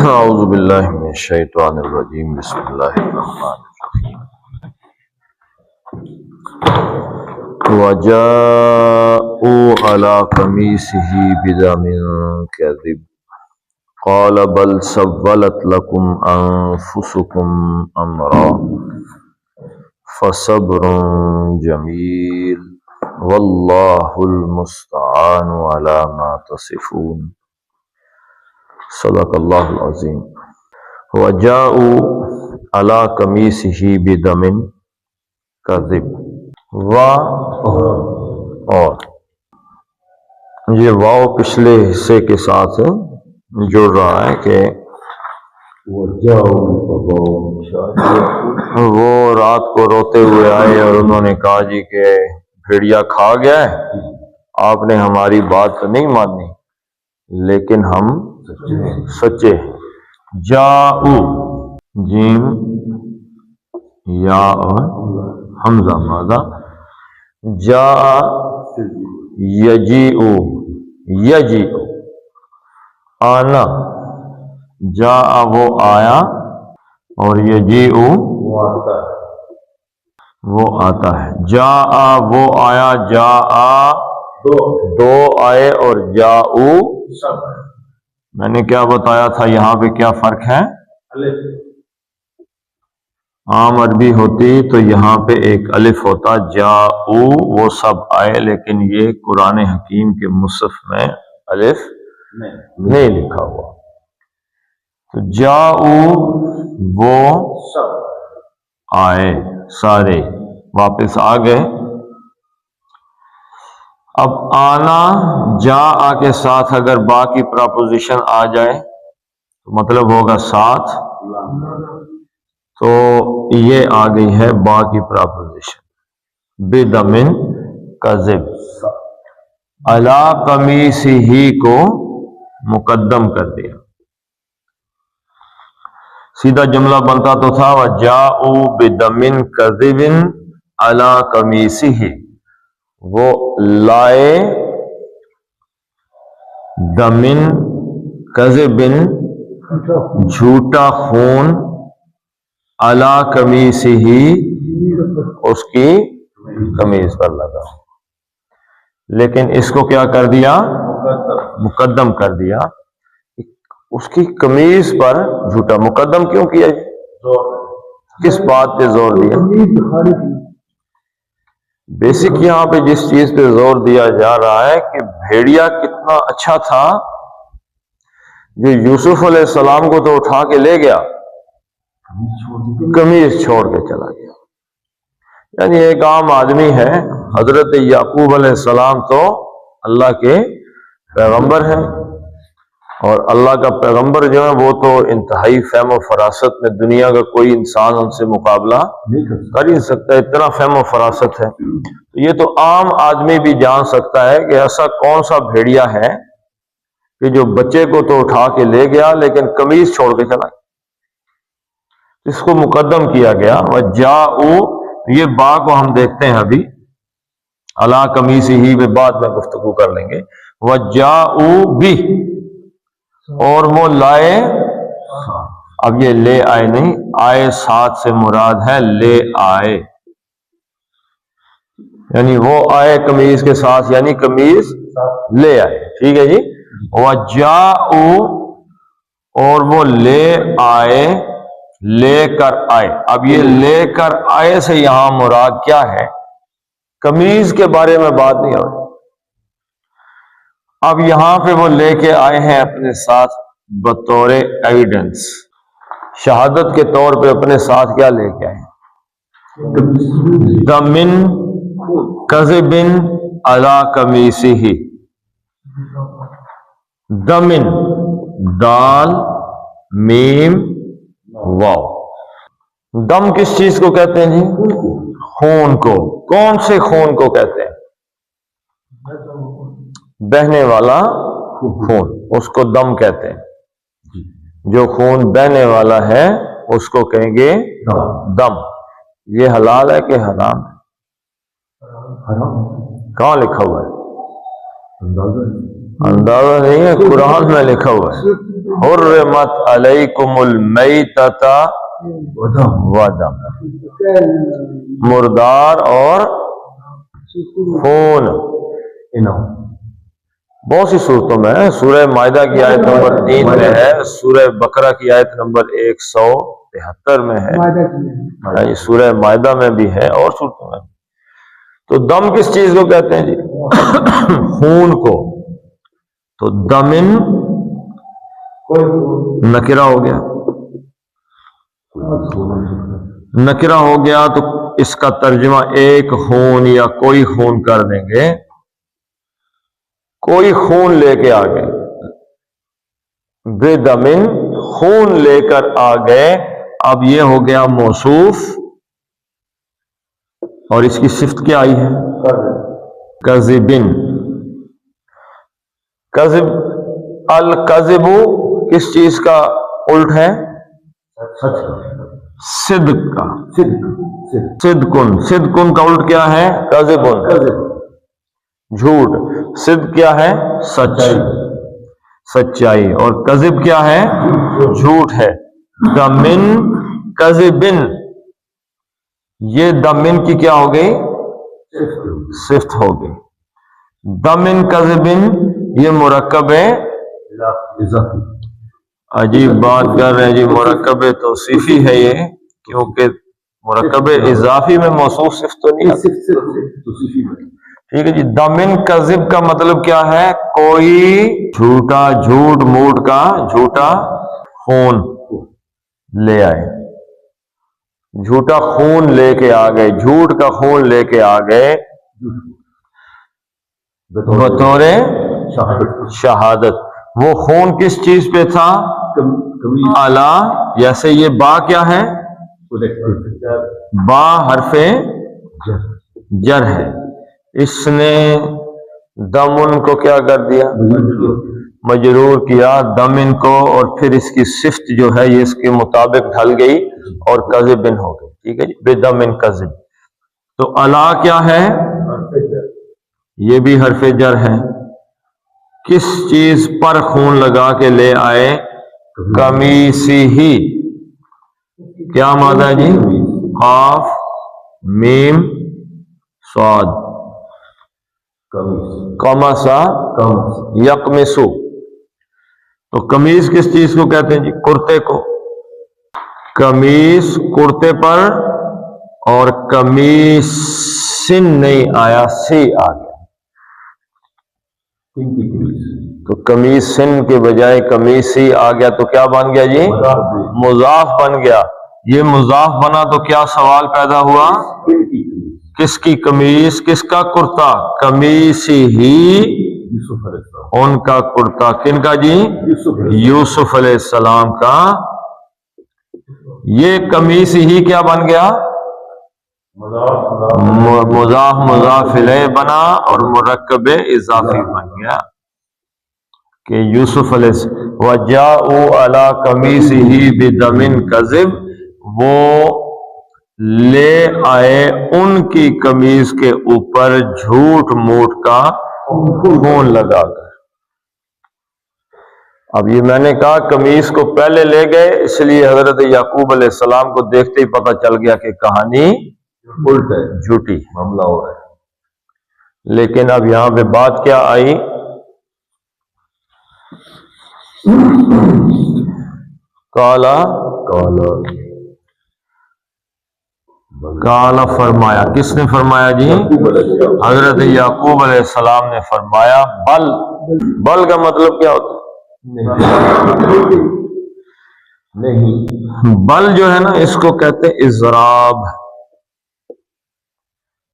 اعوذ باللہ من الشیطان الرجیم بسم اللہ الرحمن الرحیم وجاءوا علی قمیصہ بدم کذب قال بل سولت لکم انفسکم امرا فصبر جمیل واللہ المستعان علی ما تصفون صدق اللہ العظیم. وجاءوا علی قمیصہ بدم کذب اور یہ واو پچھلے حصے کے ساتھ جڑ رہا ہے کہ وہ رات کو روتے ہوئے آئے اور انہوں نے کہا جی کہ بھیڑیا کھا گیا ہے، آپ نے ہماری بات تو نہیں مانی لیکن ہم سچے ہیں. جاؤ جیم یا اور حمزہ مادہ جا یجیء یجیء آنا جا وہ آیا اور یجیء وہ آتا ہے. جا وہ آیا جا دو آئے اور جاؤ میں نے کیا بتایا تھا یہاں پہ کیا فرق ہے؟ عام عربی ہوتی تو یہاں پہ ایک الف ہوتا جاؤ وہ سب آئے، لیکن یہ قرآن حکیم کے مصحف میں الف نہیں لکھا ہوا. تو جاؤ وہ آئے سارے واپس آ گئے. اب آنا جا کے ساتھ اگر با کی پراپوزیشن آ جائے تو مطلب ہوگا ساتھ، تو یہ آ گئی ہے با کی پراپوزیشن بدمن کذب. علی قمیصہ کو مقدم کر دیا، سیدھا جملہ بنتا تو تھا وجاءوا بدمن کذب علی قمیصہ، وہ لائے دمن کذب جھوٹا خون علی قمیصہ اس کی قمیص پر لگا، لیکن اس کو کیا کر دیا؟ مقدم کر دیا. اس کی قمیص پر جھوٹا مقدم کیوں کیا؟ کس بات پہ زور دیا؟ بیسک یہاں پہ جس چیز پہ زور دیا جا رہا ہے کہ بھیڑیا کتنا اچھا تھا جو یوسف علیہ السلام کو تو اٹھا کے لے گیا، قمیص چھوڑ کے چلا گیا. یعنی ایک عام آدمی ہے، حضرت یعقوب علیہ السلام تو اللہ کے پیغمبر ہیں، اور اللہ کا پیغمبر جو ہے وہ تو انتہائی فہم و فراست میں دنیا کا کوئی انسان ان سے مقابلہ کر ہی نہیں سکتا، اتنا فہم و فراست ہے. یہ تو عام آدمی بھی جان سکتا ہے کہ ایسا کون سا بھیڑیا ہے کہ جو بچے کو تو اٹھا کے لے گیا لیکن قمیص چھوڑ کے چلا گیا. اس کو مقدم کیا گیا. وجاؤ یہ با کو ہم دیکھتے ہیں ابھی، علی قمیصہ ہی میں بعد میں گفتگو کر لیں گے. وجاؤ بھی اور وہ لائے، اب یہ لے آئے نہیں، آئے ساتھ سے مراد ہے لے آئے، یعنی وہ آئے قمیص کے ساتھ، یعنی قمیص لے آئے. ٹھیک ہے جی. وجاؤ اور وہ لے آئے، لے کر آئے. اب یہ لے کر آئے سے یہاں مراد کیا ہے؟ قمیص کے بارے میں بات نہیں ہو رہی. اب یہاں پہ وہ لے کے آئے ہیں اپنے ساتھ بطور ایویڈنس، شہادت کے طور پہ اپنے ساتھ کیا لے کے آئے؟ دمن کذب علی قمیصہ. دمن دال میم واو. دم کس چیز کو کہتے ہیں جی؟ خون کو. کون سے خون کو کہتے ہیں؟ بہنے والا خون، اس کو دم کہتے ہیں. جو خون بہنے والا ہے اس کو کہیں گے دم. یہ حلال ہے کہ حرام ہے؟ کہاں لکھا ہوا ہے؟ اندازہ نہیں ہے، قرآن میں لکھا ہوا ہے حرمت علیکم المیتۃ ودم، مردار اور خون بہت سی صورتوں میں ہے۔ سورہ مائدہ کی آیت نمبر 3 میں ہے، سورہ بقرہ کی آیت نمبر 173 میں ہے، سورہ مائدہ میں بھی ہے اور صورتوں میں۔ تو دم کس چیز کو کہتے ہیں جی؟ خون کو۔ تو دمن نکرہ ہو گیا، نکرہ ہو گیا تو اس کا ترجمہ ایک خون یا کوئی خون کر دیں گے، کوئی خون لے کے آ گئے، بے دمن خون لے کر آ گئے۔ اب یہ ہو گیا موصوف، اور اس کی صفت کیا آئی ہے؟ کذبن۔ کذب، الکذب کس چیز کا الٹ ہے؟ صدق کا۔ صدقن، صدقن کا الٹ کیا ہے؟ کذبن، جھوٹ۔ صدق کیا ہے؟ سچ، سچائی، اور کذب کیا ہے؟ جھوٹ ہے۔ دمن کذبن، یہ دمن کی کیا ہو گئی؟ صفت ہو گئی۔ دمن کذبن یہ مرکب ہے، عجیب بات کر رہے ہیں جی، مرکب توصیفی ہے یہ، کیونکہ مرکب اضافی میں موصوف صفت تو نہیں آتی۔ ٹھیک ہے جی۔ دمن کذب کا مطلب کیا ہے؟ کوئی جھوٹا، جھوٹ موٹ کا جھوٹا خون لے آئے، جھوٹا خون لے کے آ گئے، جھوٹ کا خون لے کے آ گئے بطور شہادت۔ وہ خون کس چیز پہ تھا؟ اعلی، جیسے یہ با کیا ہے؟ با حرف جر ہے، اس نے دمن کو کیا کر دیا؟ مجرور کیا دمن کو، اور پھر اس کی صفت جو ہے یہ اس کے مطابق ڈھل گئی اور کذبن ہو گئی۔ ٹھیک ہے جی، بے دمن کذب۔ تو الا کیا ہے؟ یہ بھی حرف جر ہے، کس چیز پر خون لگا کے لے آئے؟ قمیصی ہی، کیا مادہ جی؟ قاف میم صاد، قمصا یقمسو۔ تو قمیص کس چیز کو کہتے ہیں جی؟ کرتے کو۔ قمیص کرتے پر، اور قمیصن نہیں آیا، سی آ گیا، تو قمیصن کے بجائے قمیصی آ گیا، تو کیا بن گیا جی؟ مضاف بن گیا۔ یہ مضاف بنا تو کیا سوال پیدا ہوا؟ کس کی قمیص، کس کا کرتا؟ قمیصی ہی، ان کا کرتا، کن کا جی؟ یوسف علیہ السلام کا۔ یہ قمیصی ہی کیا بن گیا؟ مضاف مضاف الیہ بنا اور مرکب اضافی بن گیا کہ یوسف علیہ السلام وجاءوا علی قمیصہ بدم کذب، وہ لے آئے ان کی قمیص کے اوپر جھوٹ موٹ کا خون لگا کر۔ اب یہ میں نے کہا قمیص کو پہلے لے گئے، اس لیے حضرت یعقوب علیہ السلام کو دیکھتے ہی پتہ چل گیا کہ کہانی الٹ ہے، جھوٹی معاملہ ہو رہا ہے۔ لیکن اب یہاں پہ بات کیا آئی؟ کالا فرمایا، کس نے فرمایا جی؟ حضرت یعقوب علیہ السلام نے فرمایا بل۔ بل کا مطلب کیا ہوتا ہے؟ نہیں۔ بل جو ہے نا، اس کو کہتے ہیں اضراب۔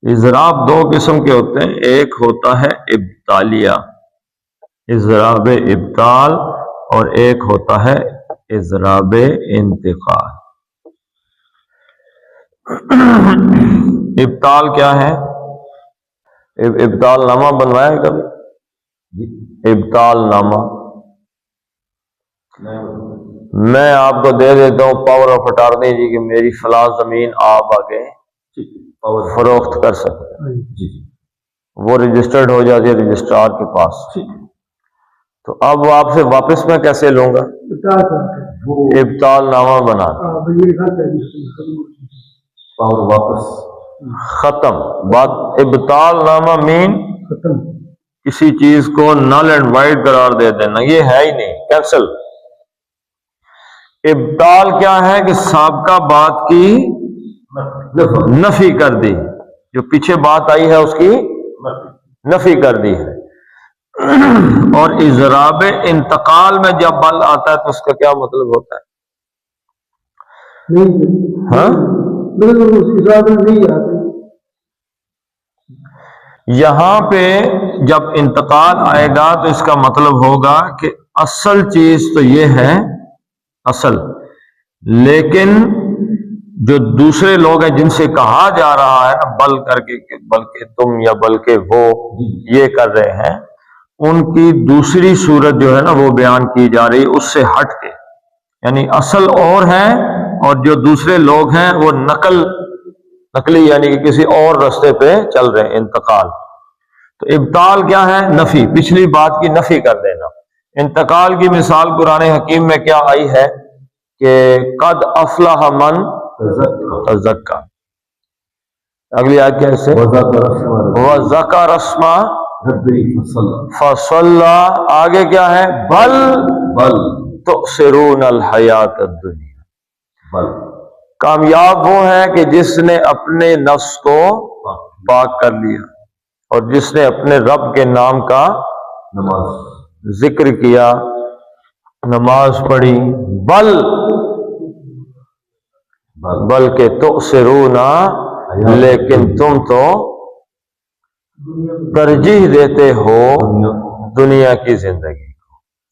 اضراب دو قسم کے ہوتے ہیں، ایک ہوتا ہے ابطالیہ، اضراب ابطال، اور ایک ہوتا ہے اضراب انتقال۔ ابطال کیا ہے؟ ابطال نامہ بنوایا ہے کبھی؟ ابطال نامہ میں آپ کو دے دیتا ہوں پاور آف اٹارنی جی کہ میری فلاں زمین آپ آگے فروخت کر سکتے ہیں، وہ رجسٹرڈ ہو جاتی ہے رجسٹرار کے پاس۔ تو اب آپ سے واپس میں کیسے لوں گا؟ ابطال نامہ بنا اور واپس ختم بات. ابطال نامہ مین کسی چیز کو نل اینڈ وائڈ قرار دے دینا، یہ ہے ہی نہیں، کینسل. ابطال کیا ہے کہ سابقہ بات کی نفی کر دی، جو پیچھے بات آئی ہے اس کی نفی کر دی ہے. اور اضراب انتقال میں جب بل آتا ہے تو اس کا کیا مطلب ہوتا ہے؟ ہاں یہاں پہ جب انتقال آئے گا تو اس کا مطلب ہوگا کہ اصل چیز تو یہ ہے اصل، لیکن جو دوسرے لوگ ہیں جن سے کہا جا رہا ہے نا بل کر کے کہ بلکہ تم یا بلکہ وہ یہ کر رہے ہیں، ان کی دوسری صورت جو ہے نا وہ بیان کی جا رہی اس سے ہٹ کے، یعنی اصل اور ہے اور جو دوسرے لوگ ہیں وہ نقلی یعنی کہ کسی اور رستے پہ چل رہے ہیں. انتقال تو ابطال کیا ہے؟ نفی، پچھلی بات کی نفی کر دینا. انتقال کی مثال قرآن حکیم میں کیا آئی ہے کہ قد افلح من تزکا. اگلی آیت کیا ہے اس سے؟ وذکر اسم فصلی. آگے کیا ہے؟ بل تؤثرون الحیات الدنیا. کامیاب وہ ہے کہ جس نے اپنے نفس کو پاک کر لیا اور جس نے اپنے رب کے نام کا ذکر کیا، نماز پڑھی. بلکہ تؤثرون، لیکن تم تو ترجیح دیتے ہو دنیا کی زندگی کو.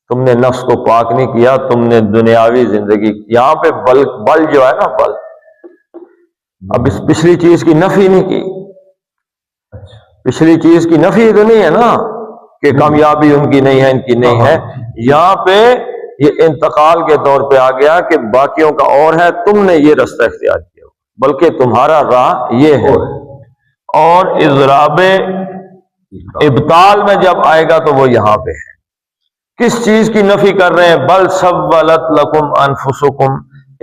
تم نے نفس کو پاک نہیں کیا، تم نے دنیاوی زندگی. یہاں پہ بل جو ہے نا بل، اب اس پچھلی چیز کی نفی نہیں کی. پچھلی چیز کی نفی تو نہیں ہے نا کہ کامیابی ان کی نہیں ہے ان کی نہیں ہے. یہاں پہ یہ انتقال کے طور پہ آ گیا کہ باقیوں کا اور ہے، تم نے یہ رستہ اختیار کیا، بلکہ تمہارا راہ یہ ہے. اور اضراب ابطال میں جب آئے گا تو وہ یہاں پہ ہے. کس چیز کی نفی کر رہے ہیں؟ بل سولت لکم انفسکم،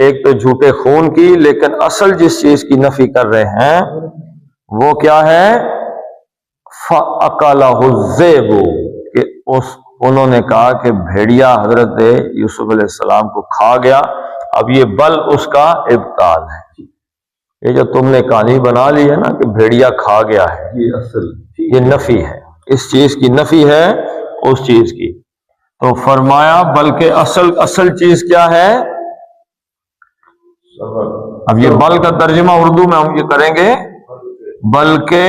ایک تو جھوٹے خون کی، لیکن اصل جس چیز کی نفی کر رہے ہیں وہ کیا ہے؟ فَأَقَلَهُ الذِّئْبُ، کہ انہوں نے کہا کہ بھیڑیا حضرت یوسف علیہ السلام کو کھا گیا. اب یہ بل اس کا ابطال ہے. یہ جو تم نے کہانی بنا لی ہے نا کہ بھیڑیا کھا گیا ہے، یہ اصل، یہ نفی ہے، اس چیز کی نفی ہے اس چیز کی. تو فرمایا بلکہ اصل چیز کیا ہے؟ اب یہ بل کا ترجمہ اردو میں ہم یہ کریں گے بلکہ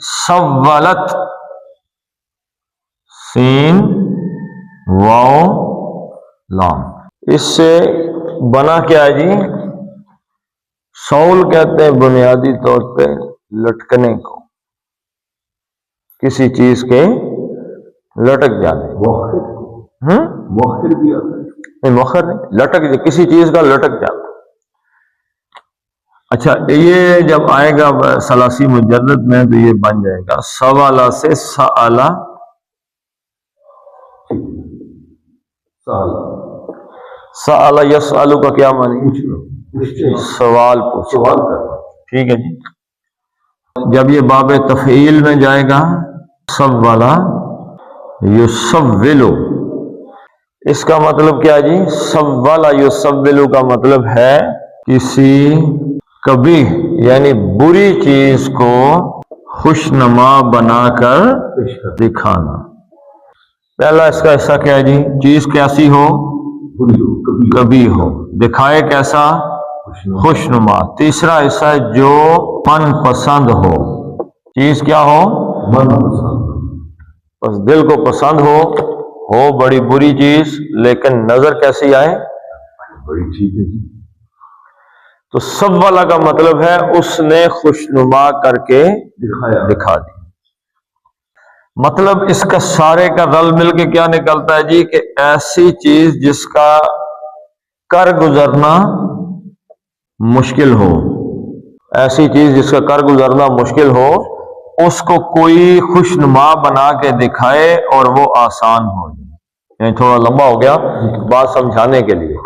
سولت، سین واو لام. اس سے بنا کیا ہے جی؟ سول کہتے ہیں بنیادی طور پہ لٹکنے کو، کسی چیز کے لٹک جانے. مؤخر بھی آتا ہے، نہیں مؤخر نہیں، لٹک، کسی چیز کا لٹک جانا. اچھا یہ جب آئے گا ثلاثی مجرد میں تو یہ بن جائے گا سوالا سے سآلا. سآلا یسألو کا کیا معنی؟ سوال پوچھنا، ٹھیک ہے جی. جب یہ باب تفعیل میں جائے گا سوالا یسولو، اس کا مطلب کیا جی؟ سوالا یسولو کا مطلب ہے کسی کبھی یعنی بری چیز کو خوشنما بنا کر دکھانا. پہلا اس کا حصہ کیا ہے جی؟ چیز کیسی ہو؟ کبھی ہو، دکھائے کیسا؟ خوشنما. تیسرا حصہ ہے جو من پسند ہو. چیز کیا ہو؟ من پسند، بس دل کو پسند ہو بڑی بری چیز لیکن نظر کیسی آئے؟ بڑی چیز ہے. تو سوالا کا مطلب ہے اس نے خوشنما کر کے دکھا دی. مطلب اس کا سارے کا رل مل کے کیا نکلتا ہے جی؟ کہ ایسی چیز جس کا کر گزرنا مشکل ہو، ایسی چیز جس کا کر گزرنا مشکل ہو، اس کو کوئی خوشنما بنا کے دکھائے اور وہ آسان ہو جائے. یعنی تھوڑا لمبا ہو گیا بات سمجھانے کے لیے.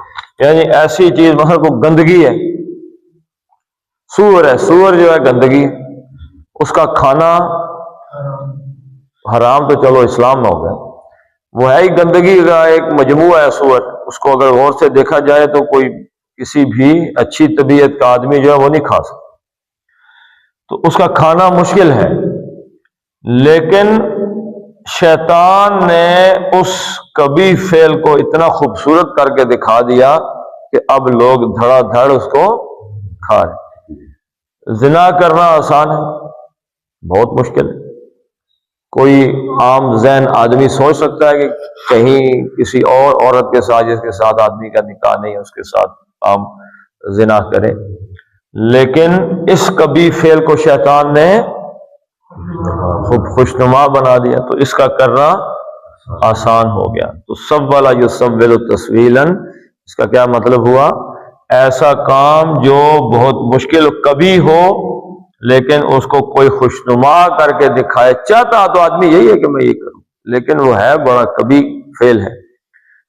یعنی ایسی چیز مثلا کو گندگی ہے، سور ہے، سور جو ہے گندگی، اس کا کھانا حرام تو چلو اسلام میں ہو گیا، وہ ہے ہی گندگی کا ایک مجموعہ ہے سور. اس کو اگر غور سے دیکھا جائے تو کوئی کسی بھی اچھی طبیعت کا آدمی جو ہے وہ نہیں کھا سکتا، تو اس کا کھانا مشکل ہے. لیکن شیطان نے اس کبھی فعل کو اتنا خوبصورت کر کے دکھا دیا کہ اب لوگ دھڑا دھڑ اس کو کھا رہے. زنا کرنا آسان ہے، بہت مشکل ہے. کوئی عام ذہن آدمی سوچ سکتا ہے کہ کہیں کسی اور عورت کے ساتھ جس کے ساتھ آدمی کا نکاح نہیں ہے اس کے ساتھ عام زنا کرے، لیکن اس کبھی فعل کو شیطان نے خوشنما بنا دیا تو اس کا کرنا آسان ہو گیا. تو سب والا یسول تسویلا، اس کا کیا مطلب ہوا؟ ایسا کام جو بہت مشکل کبھی ہو لیکن اس کو کوئی خوشنما کر کے دکھائے. چاہتا تو آدمی یہی ہے کہ میں یہ کروں، لیکن وہ ہے بڑا کبھی فعل ہے.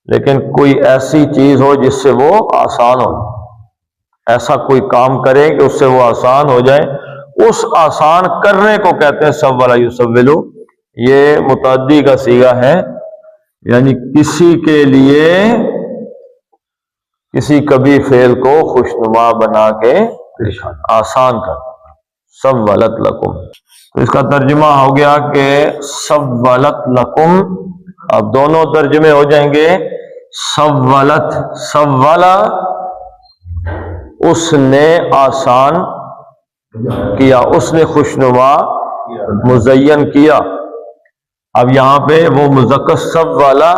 لیکن کوئی ایسی چیز ہو جس سے وہ آسان ہو، ایسا کوئی کام کرے کہ اس سے وہ آسان ہو جائے، اس آسان کرنے کو کہتے ہیں سب والا یسولو. یہ متعدی کا صیغہ ہے، یعنی کسی کے لیے کسی کبھی فعل کو خوشنما بنا کے آسان کرنا. سولت لکم، تو اس کا ترجمہ ہو گیا کہ سولت لکم. اب دونوں ترجمے ہو جائیں گے. سولت، سولا اس نے آسان کیا، اس نے خوشنما مزین کیا. اب یہاں پہ وہ مذکر سولا،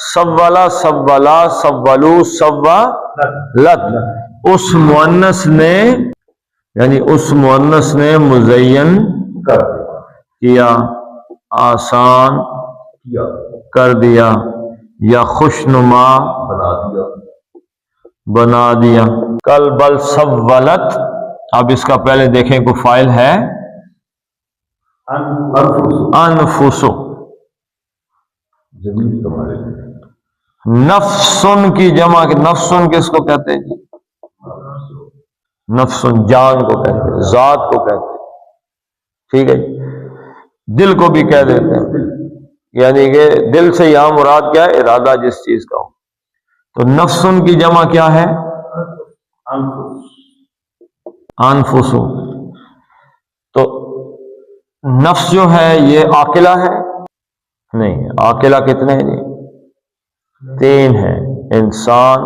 سولا، سولا، سولو، سولت، اس مؤنث نے، یعنی اس مؤنث نے مزین کیا، آسان کر دیا یا خوشنما بنا دیا. کل بل سولت. اب اس کا پہلے دیکھیں کوئی فائل ہے، انفسو، نفسن کی جمع، نفسن کس کو کہتے ہیں جی؟ نفسن جان کو کہتے ہیں، ذات کو کہتے ہیں. ٹھیک ہے جی. دل کو بھی کہہ دیتے ہیں، یعنی کہ دل سے یہاں مراد کیا ہے؟ ارادہ جس چیز کا ہو. تو نفسن کی جمع کیا ہے؟ انفسو. تو نفس جو ہے یہ عاقلہ ہے؟ نہیں. عاقلہ کتنے ہیں جی؟ 3 ہیں، انسان،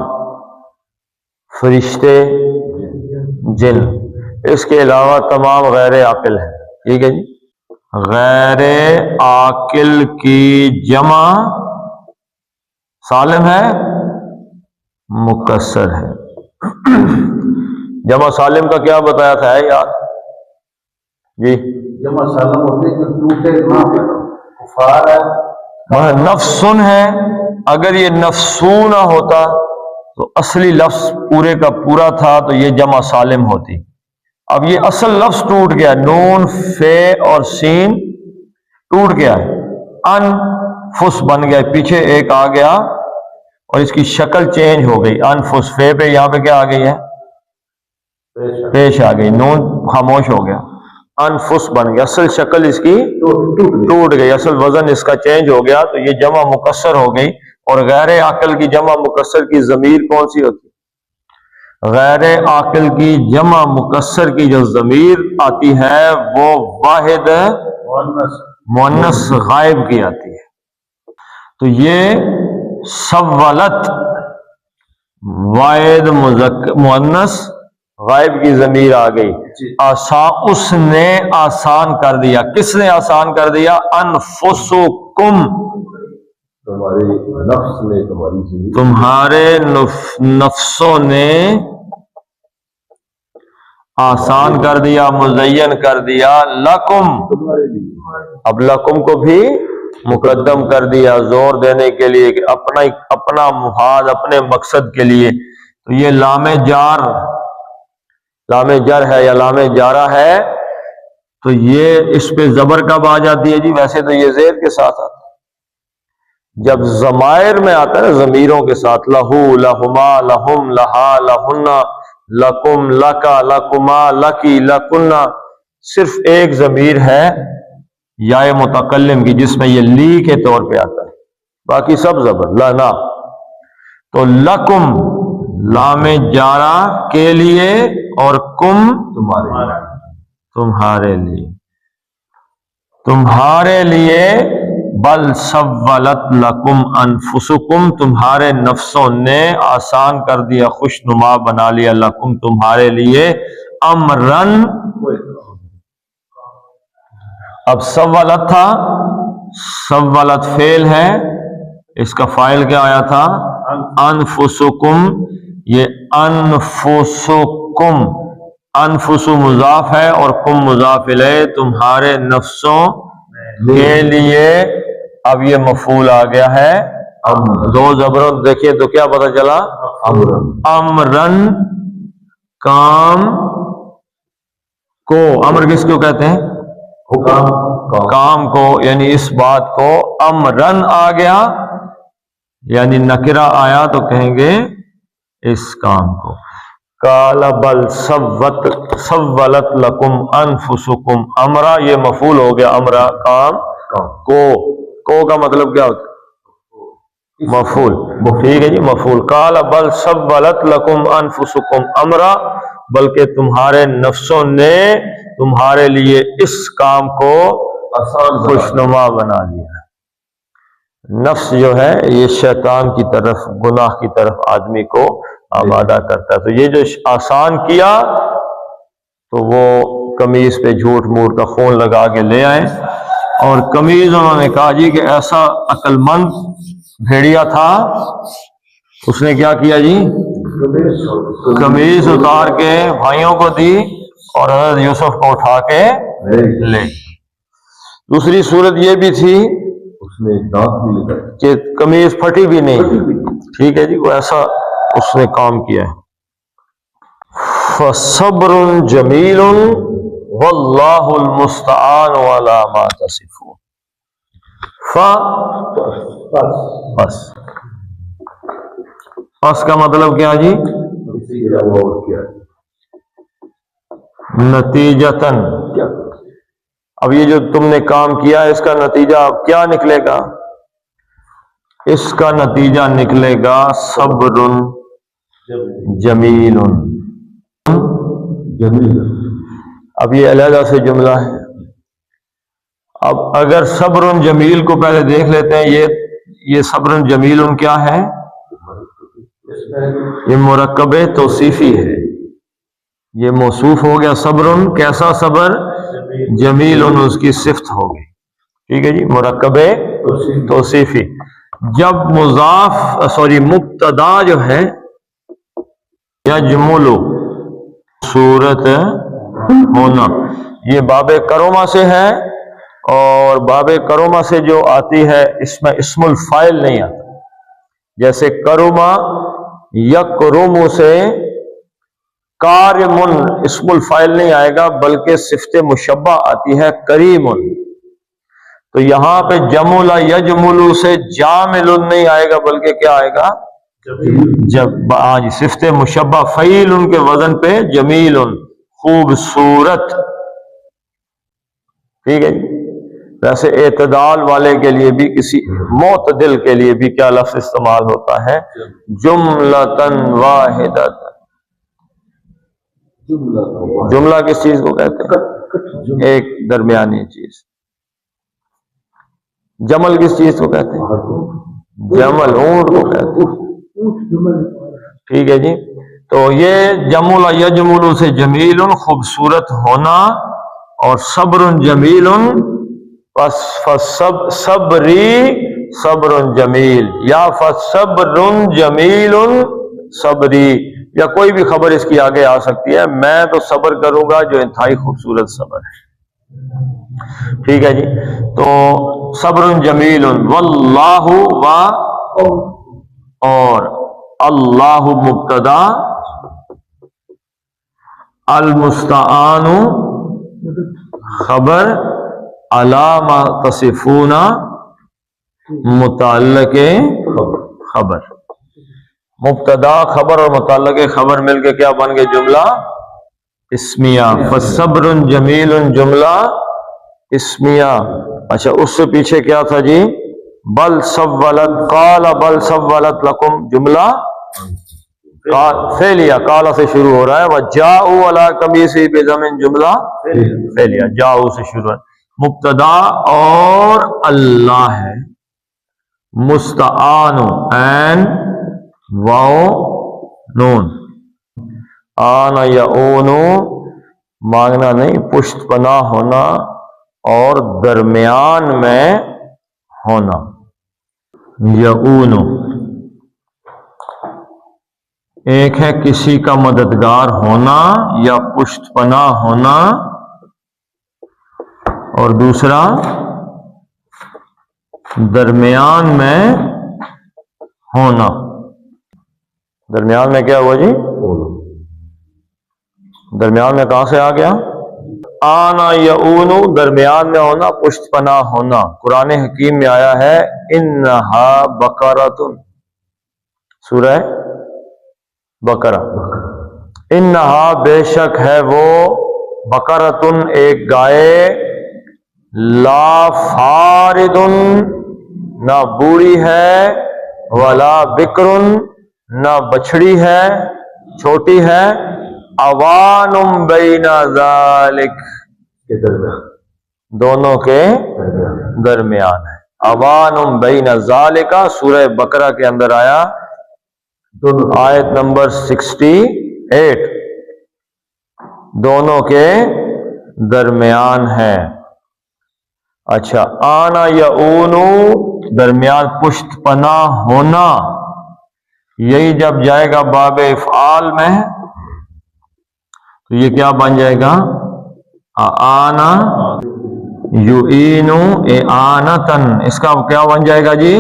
فرشتے، جن. اس کے علاوہ تمام غیر عاقل ہیں. ٹھیک ہے جی. غیر عاقل کی جمع سالم ہے، مکسر ہے. جمع سالم کا کیا بتایا تھا ہے یار جی؟ جمع سالم ہوتے ہیں ٹوٹے نہ کفار ہے، نفسن ہے. اگر یہ نفسو نہ ہوتا تو اصلی لفظ پورے کا پورا تھا تو یہ جمع سالم ہوتی. اب یہ اصل لفظ ٹوٹ گیا، نون، فے اور سین ٹوٹ گیا ہے، انفس بن گیا، پیچھے ایک آ گیا اور اس کی شکل چینج ہو گئی. انفس، فے پہ یہاں پہ کیا آ گئی ہے؟ پیش آ گئی، نون خاموش ہو گیا، انفس بن گیا. اصل شکل اس کی ٹوٹ گئی، اصل وزن اس کا چینج ہو گیا، تو یہ جمع مکسر ہو گئی. اور غیر عاقل کی جمع مکسر کی ضمیر کون سی ہوتی؟ غیر عاقل کی جمع مکسر کی جو ضمیر آتی ہے وہ واحد مؤنث غائب کی آتی ہے. تو یہ سولت واحد مؤنث غائب کی ضمیر آ گئی. آسان، اس نے آسان کر دیا. کس نے آسان کر دیا؟ انفسکم، تمہارے نفسوں نے آسان کر دیا، مزین کر دیا. لکم، اب لکم کو بھی مقدم کر دیا زور دینے کے لیے کہ اپنا مفاد، اپنے مقصد کے لیے. تو یہ لام جر ہے یا لام جارہ ہے، تو یہ اس پہ زبر کب آ جاتی ہے جی؟ ویسے تو یہ زیر کے ساتھ آتا ہے. جب ضمائر میں آتا ہے نا ضمیروں کے ساتھ، لہو، لہما، لہم، لہا، لہنا، لکم، لکا، لکما، لکی، لکنا، صرف ایک ضمیر ہے یا متکلم کی جس میں یہ لی کے طور پہ آتا ہے، باقی سب زبر لنا. تو لکم لام جارہ کے لیے اور کم تمہارے لیے، تمہارے لیے. بل سولت لکم انفسکم، تمہارے نفسوں نے آسان کر دیا، خوشنما بنا لیا، لکم تمہارے لیے، امرن. اب سولت تھا، سولت فعل ہے، اس کا فاعل کیا آیا تھا؟ انفسکم. یہ انفسکم، انفس مضاف ہے اور کم مضاف الیہ، تمہارے نفسوں کے لیے. اب یہ مفعول آ گیا ہے، دو زبروں دیکھیے تو کیا پتہ چلا؟ امرن، کام کو. امر کس کو کہتے ہیں؟ کام کو، یعنی اس بات کو. امرن آ گیا یعنی نکرہ آیا تو کہیں گے اس کام کو. قال بل سولت لکم انفسکم امرا، یہ مفعول ہو گیا، امرا کام کو کا مطلب کیا ہوتا ہے؟ مفعول. ٹھیک ہے جی، مفعول. قال بل سولت لکم انفسکم امرا، بلکہ تمہارے نفسوں نے تمہارے لیے اس کام کو خوشنما بنا دیا. نفس جو ہے یہ شیطان کی طرف، گناہ کی طرف آدمی کو آمادہ کرتا ہے. تو یہ جو آسان کیا تو وہ قمیض پہ جھوٹ موٹ کا خون لگا کے لے آئے، اور قمیض انہوں نے کہا جی کہ ایسا عقل مند بھیڑیا تھا، اس نے کیا کیا جی؟ قمیض اتار کے بھائیوں کو دی اور حضرت یوسف کو اٹھا کے لے. دوسری صورت یہ بھی تھی کہ قمیض پھٹی بھی نہیں. ٹھیک ہے جی، وہ ایسا اس نے کام کیا ہے. فَصَبْرٌ جَمِيلٌ وَاللَّهُ الْمُسْتَعَانُ عَلَى مَا تَصِفُونَ. پس کا مطلب کیا جی؟ نتیجتاً. اب یہ جو تم نے کام کیا اس کا نتیجہ اب کیا نکلے گا؟ اس کا نتیجہ نکلے گا صبر جمیل. اب یہ علیحدہ سے جملہ ہے. اب اگر صبر جمیل کو پہلے دیکھ لیتے ہیں، یہ صبر جمیل کیا ہے؟ یہ مرکب توصیفی ہے، یہ موصوف ہو گیا صبر. کیسا صبر؟ جمیل، اس کی صفت ہوگی. ٹھیک ہے جی، مرکب توصیفی. جب مبتدا جو ہے یجمل صورت ہونا، یہ باب کرومہ سے ہے، اور باب کرومہ سے جو آتی ہے اس میں اسم الفاعل نہیں آتا. جیسے کرومہ یکرم سے کارمن اسم الفاعل نہیں آئے گا، بلکہ صفت مشبہ آتی ہے کریم. تو یہاں پہ جمل یجمل سے جامل نہیں آئے گا، بلکہ کیا آئے گا؟ جب صفت مشبہ فعیل کے وزن پہ جمیل، خوبصورت. ٹھیک ہے جی. ویسے اعتدال والے کے لیے بھی، کسی معتدل کے لیے بھی کیا لفظ استعمال ہوتا ہے؟ جملتن واحدۃ. جملہ کس چیز کو کہتے ہیں؟ ایک درمیانی چیز. جمل کس چیز کو کہتے ہیں؟ جمل اونٹ کو کہتے ہیں. ٹھیک ہے جی. تو یہ جمل یجمل سے جمیل، خوبصورت ہونا، اور صبر جمیل. پس صبری صبر جمیل، یا فصبر جمیل صبری، یا کوئی بھی خبر اس کی آگے آ سکتی ہے. میں تو صبر کروں گا جو انتہائی خوبصورت صبر ہے. ٹھیک ہے جی. تو صبر جمیل واللہ اور اللہ مبتدا، المستعان خبر، علی ما تصفون متعلق خبر، مبتدا خبر اور متعلق خبر مل کے کیا بن گئے؟ جملہ اسمیہ. فصبر جمیل جملہ اسمیہ. اچھا اس سے پیچھے کیا تھا جی؟ بل سولت، قال بل سولت لکم جملہ فعلیہ، قال سے شروع ہو رہا ہے. وجاءوا علی قمیصہ بضم جملہ فعلیہ، جاءوا سے شروع ہے. مبتدا اور اللہ ہے. مستعان عین واو نون. آنا یعون مانگنا نہیں، پشت پناہ ہونا اور درمیان میں ہونا. یعون ایک ہے کسی کا مددگار ہونا یا پشت پناہ ہونا، اور دوسرا درمیان میں ہونا. درمیان میں کیا ہوا جی؟ درمیان میں کہاں سے آ گیا؟ آنا یعون درمیان میں ہونا، پشت پناہ ہونا. قرآن حکیم میں آیا ہے انہا بقرۃ، سورہ بقرہ. انہا بے شک ہے وہ، بقرۃ ایک گائے، لا فارد نہ بوڑھی ہے، ولا بکر نہ بچڑی ہے چھوٹی ہے، اوان بین ذالک دونوں کے درمیان ہے. اوان بین ذالک سورہ بقرہ کے اندر آیا، آیت نمبر 68، دونوں کے درمیان ہے. اچھا آنا یعون درمیان پشت پناہ ہونا، یہی جب جائے گا باب افعال میں تو یہ کیا بن جائے گا؟ آنا یعین اعانتن. اس کا کیا بن جائے گا جی؟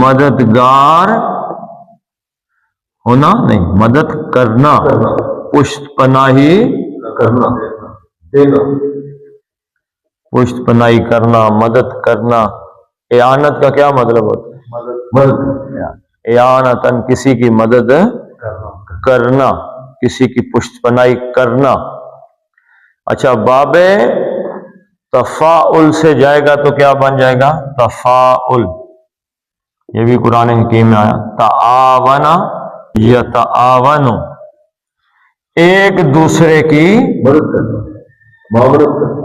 مددگار ہونا نہیں، مدد کرنا، پشت پناہی کرنا، پشت پناہی کرنا، مدد کرنا. اعانت کا کیا مطلب ہوتا ہے؟ مدد. اعانتن کسی کی مدد کرنا، کسی کی پشت پناہی کرنا. اچھا باب تفاعل سے جائے گا تو کیا بن جائے گا؟ تفاعل. یہ بھی قرآن حکیم میں آیا، تعاون یتعاون، ایک دوسرے کی مدد کرنا، معاونت کرنا،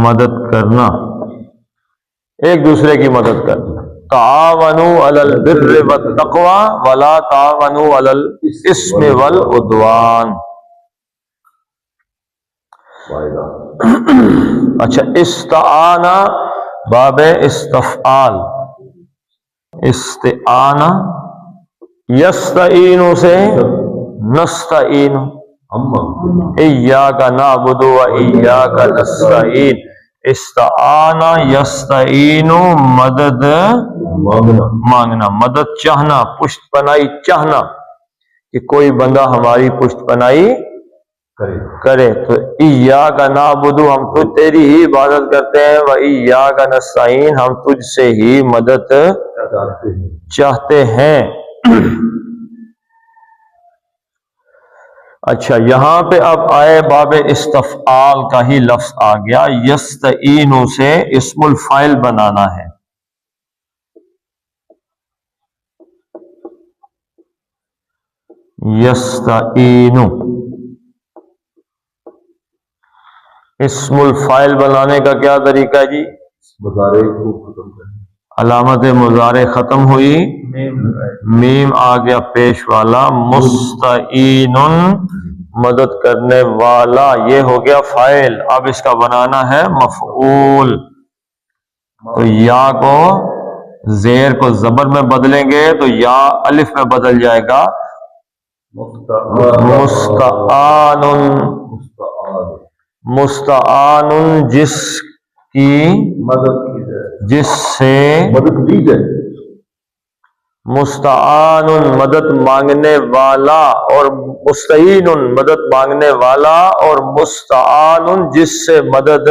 مدد کرنا، ایک دوسرے کی مدد کرنا. تعاونوا علی البر والتقوی ولا تعاونوا علی الاثم والعدوان. اچھا استعانہ باب استفعال. استعانہ یستعین سے نستعین، ایاک نعبد و ایاک نستعین. استعانہ یستعین مدد مانگنا، مدد چاہنا، پشت پناہی چاہنا کہ کوئی بندہ ہماری پشت پناہی کرے. تو ایاک نعبد ہم تو تیری ہی عبادت کرتے ہیں، و ایاک نستعین ہم تجھ سے ہی مدد چاہتے ہیں. اچھا یہاں پہ اب آئے باب استفعال کا ہی لفظ آ گیا. یستعین سے اسم الفاعل بنانا ہے. یستعین اسم الفاعل بنانے کا کیا طریقہ ہے جی؟ مضارع کو ختم کرنا، علامت مضارع ختم ہوئی، میم آ گیا پیش والا. مستعین مدد کرنے والا، یہ ہو گیا فاعل. اب اس کا بنانا ہے مفعول. تو یا کو زیر کو زبر میں بدلیں گے تو یا الف میں بدل جائے گا. مستعان، مستعان جس کی مدد کی جائے، جس سے مدد دی جائے، مستعان مدد مانگنے والا، اور مستعین مدد مانگنے والا، اور مستعان جس سے مدد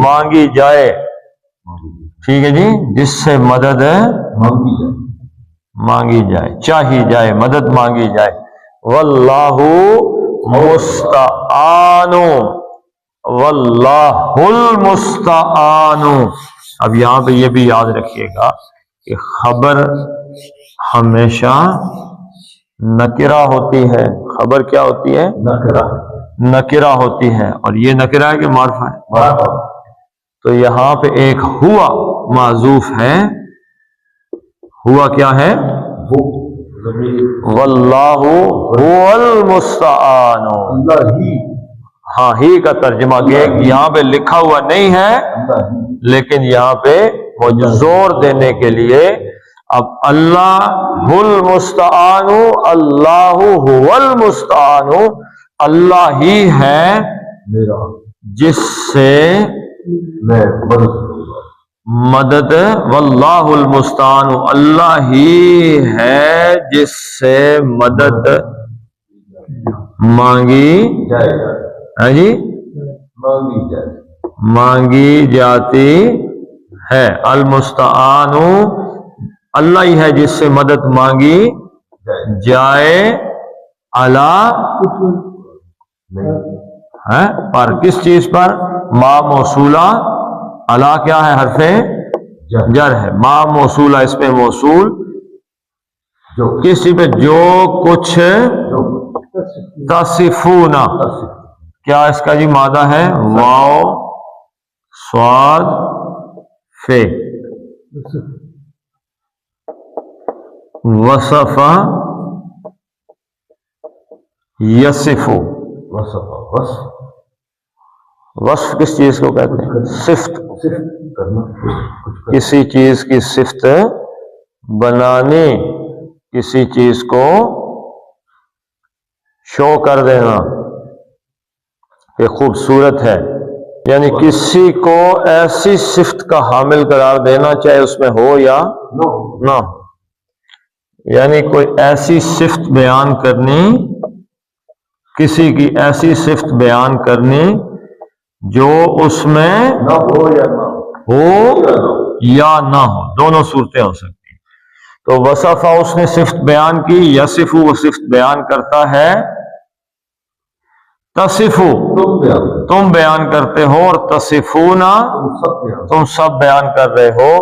مانگی جائے، ٹھیک ہے جی، جس سے مدد مانگی جائے، چاہی جائے، مدد مانگی جائے۔ واللہ مستعان، واللہ المستعان۔ اب یہاں پہ یہ بھی یاد رکھیے گا کہ خبر ہمیشہ نکرہ ہوتی ہے، خبر کیا ہوتی ہے؟ نکرہ ہوتی ہے، اور یہ نکرہ ہے کہ معرفہ ہے؟ تو یہاں پہ ایک ہوا معذوف ہے، ہوا کیا ہے؟ واللہ هو المستعان، ہاں ہی کا ترجمہ کہ یہاں پہ لکھا ہوا نہیں ہے، لیکن یہاں پہ مجھے زور دینے کے لیے اب اللہ المستعان، اللہ هو المستعان، اللہ ہی ہے جس سے مدد، واللہ المستعان، اللہ ہی ہے جس سے مدد مانگی ہے جی، مانگی جاتی ہے۔ المستعان، اللہ ہی ہے جس سے مدد مانگی جائے، علی پر، کس چیز پر؟ ما موصولہ، علی کیا ہے؟ حرف جر ہے، ما موصولہ اس پہ موصول، کسی پہ جو کچھ تصفون، کیا اس کا جی مادہ ہے؟ واو صاد فے، وصف یصف، وصف کس چیز کو کہتے ہیں؟ صفت، کسی چیز کی صفت بنانی، کسی چیز کو شو کر دینا کہ خوبصورت ہے، یعنی کسی کو ایسی صفت کا حامل قرار دینا چاہے اس میں ہو یا نہ ہو، یعنی کوئی ایسی صفت بیان کرنی، کسی کی ایسی صفت بیان کرنی جو اس میں ہو یا نہ ہو، دونوں صورتیں ہو سکتی ہیں۔ تو وصفہ اس نے صفت بیان کی، یصف وہ صفت بیان کرتا ہے، تصفو تم بیان کرتے ہو، اور تصفون تم سب بیان کر رہے ہو،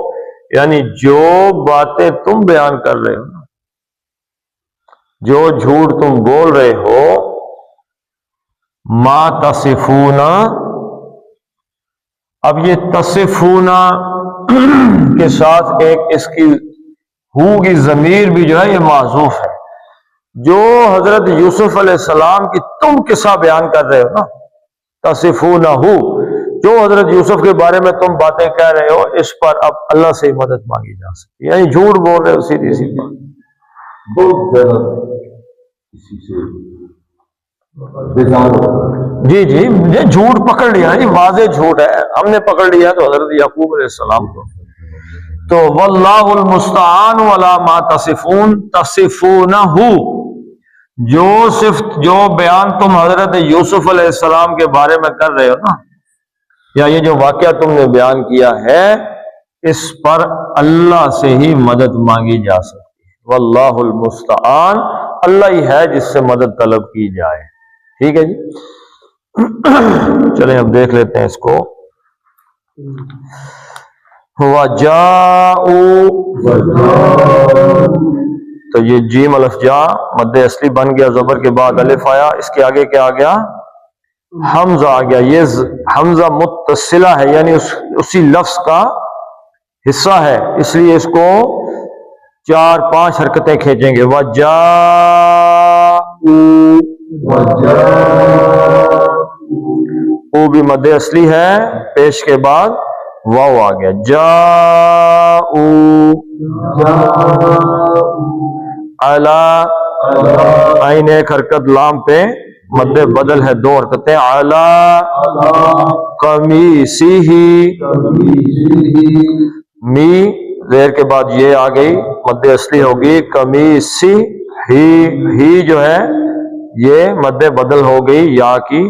یعنی جو باتیں تم بیان کر رہے ہو، جو جھوٹ تم بول رہے ہو، ما تصفون، اب یہ تصفون کے ساتھ ایک اس کی ہو کی ضمیر بھی جو ہے یہ معذوف ہے، جو حضرت یوسف علیہ السلام کی تم قصہ بیان کر رہے ہو نا، تصفونہ، جو حضرت یوسف کے بارے میں تم باتیں کہہ رہے ہو، اس پر اب اللہ سے مدد مانگی جا سکتی ہے، یعنی جھوٹ بول رہے ہو، سیدھی سی بات، بہت زیادہ کسی سے جی جی، مجھے جھوٹ پکڑ لیا جی، واضح جھوٹ ہے، ہم نے پکڑ لیا تو حضرت یعقوب علیہ السلام کو۔ تو واللہ المستعان علی ما تصفون، تصفونہ، جو صفت، جو بیان تم حضرت یوسف علیہ السلام کے بارے میں کر رہے ہو نا، یا یہ جو واقعہ تم نے بیان کیا ہے، اس پر اللہ سے ہی مدد مانگی جا سکتی ہے۔ واللہ المستعان، اللہ ہی ہے جس سے مدد طلب کی جائے، ٹھیک ہے جی۔ چلیں اب دیکھ لیتے ہیں اس کو۔ وَجَاءُوا، تو یہ جیم الف جا مد اصلی بن گیا، زبر کے بعد الف آیا، اس کے آگے کیا آ گیا؟ حمزہ آ گیا، یہ حمزہ متصلہ ہے، یعنی اسی لفظ کا حصہ ہے، اس لیے اس کو 4-5 حرکتیں کھینچیں گے۔ وَجَاءُوا، او بھی مد اصلی ہے، پیش کے بعد واو آ گیا، جاءوا، علی، عین ایک حرکت لام پہ مد بدل ہے، 2 حرکتیں، علی قمیصہ، می زیر کے بعد یہ آ گئی، مد اصلی ہوگی قمیصی، ہی جو ہے یہ مد بدل ہو گئی یا کی،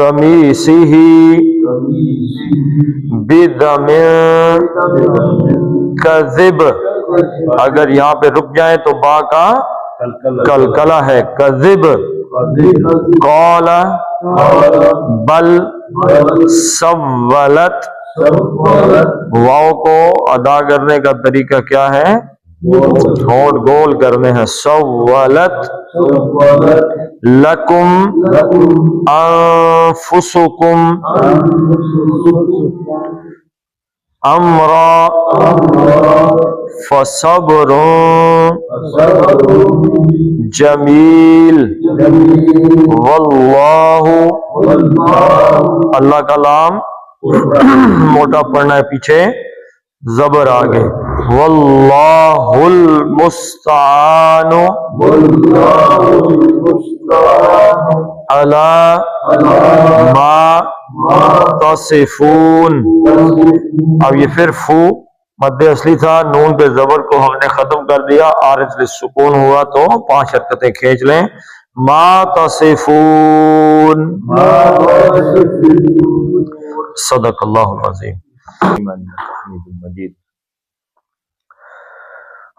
قمیصی ہی بدم کذب، اگر یہاں پہ رک جائیں تو با کا کلکلہ ہے، کذب، قال بل سولت، واو کو ادا کرنے کا طریقہ کیا ہے؟ ہونٹ گول کرنے ہیں، سولت لکم انفسکم امرا فصبر جمیل واللہ، اللہ کا لام موٹا پڑھنا ہے، پیچھے زبر آگے، واللہ المستعان علی ما تصفون۔ اب یہ پھر فو مد اصلی تھا، نون پہ زبر کو ہم نے ختم کر دیا، عارض للسکون ہوا تو 5 حرکتیں کھینچ لیں، ما تصفون۔ صدق اللہ العظیم۔ حمید مجید۔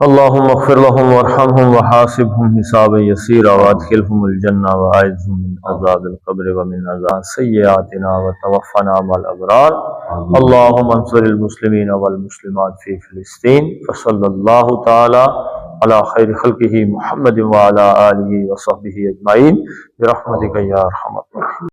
اللهم اغفر لهم وارحمهم وحاسبهم حسابا يسيرا وادخلهم الجنة واعذهم من عذاب القبر ومن عذاب سيئاتنا وتوفنا مع الأبرار۔ اللهم انصر المسلمين والمسلمات في فلسطين، فصلى الله تعالى على خير خلقه محمد وعلى آله وصحبه أجمعين برحمتك يا أرحم الراحمين۔